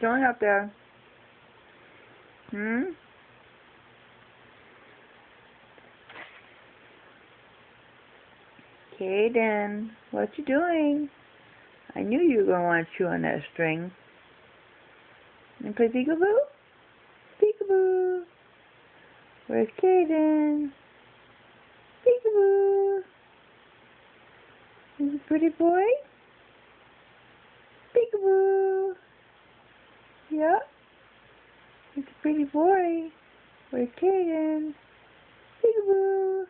doing up there? Kaden, what you doing? I knew you were going to want to chew on that string. And play peekaboo? Peekaboo. Where's Kaden? Peekaboo. He's a pretty boy? Peekaboo. Yep. He's a pretty boy. Where's Kaden? Peekaboo.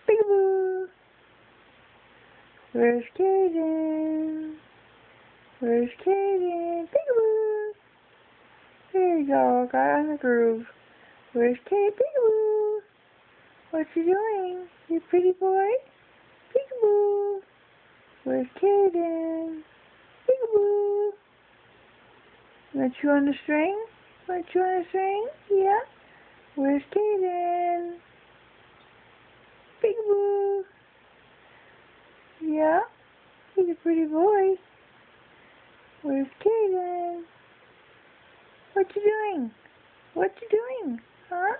Peekaboo. Where's Kaden? Where's Kaden? Peekaboo. There you go. Got on the groove. Where's Kaden? Peekaboo. What you doing? You pretty boy? Peekaboo. Where's Kaden? Peekaboo. Want you on the string? Want you on the string? Yeah. Where's Kaden? Peekaboo. Yeah. He's a pretty boy. Where's Kaden? What you doing? What you doing? Huh?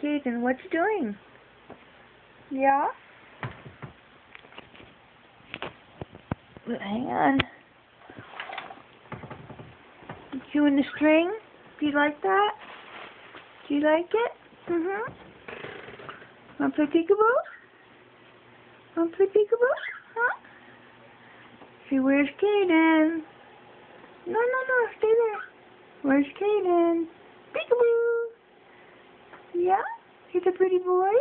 Kaden, what you doing? Yeah? Hang on. You chewing the string? Do you like that? Do you like it? Wanna play peekaboo? Wanna play peekaboo? Huh? See, where's Kaden? No, stay there. Where's Kaden? Peekaboo! Yeah? He's a pretty boy?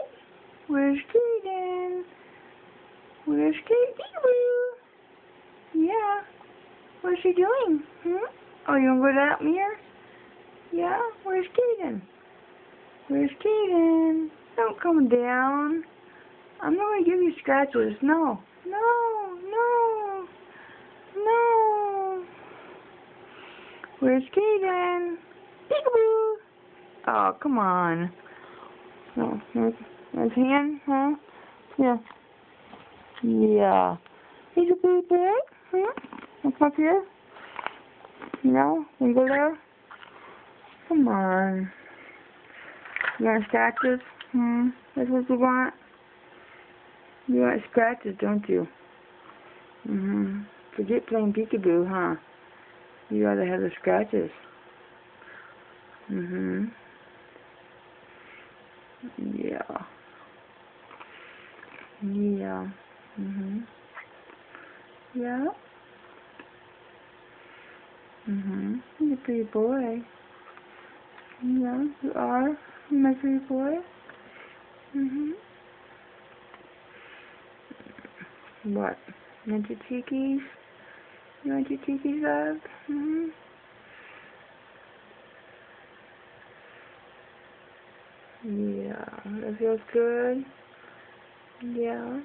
Where's Kaden? Where's Kaden? Peekaboo! Yeah. What's he doing? Oh, you wanna go to that mirror? Yeah? Where's Kaden? Where's Kaden? Don't come down. I'm not gonna give you scratches. No. Where's Kaden? Peekaboo! Oh, come on. Oh, there's his hand, huh? Yeah. Yeah. He's a pretty boy, huh? Come up here. No? You go there? Come on. You want scratches? That's what you want? You want scratches, don't you? Forget playing peekaboo, huh? You gotta have the scratches. Yeah. Yeah. Yeah. You're a pretty boy. Yeah, you are. My pretty boy. What? You want your cheekies? You want your cheekies up? Yeah, that feels good. Yeah.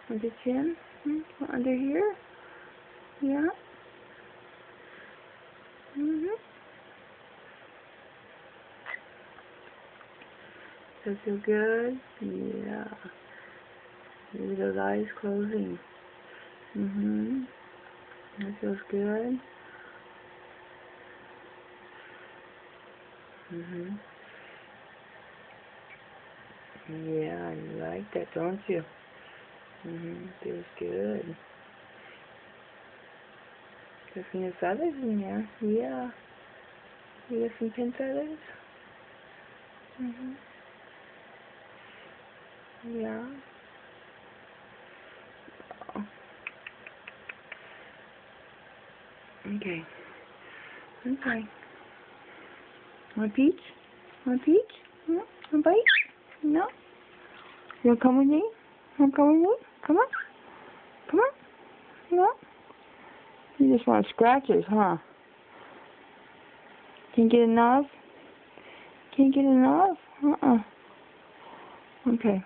Want your chin? Under here? Yeah. Does it feel good? Yeah. Maybe those eyes closing. That feels good. Yeah, you like that, don't you? Feels good. Got some feathers in there. Yeah. You got some pin feathers? Yeah. Oh. Okay. Want a peach? Want a peach? Want a bite? No? You wanna come with me? Wanna come with me? Come on. Come on. No? You just want scratches, huh? Can't get enough? Can't get enough? Okay.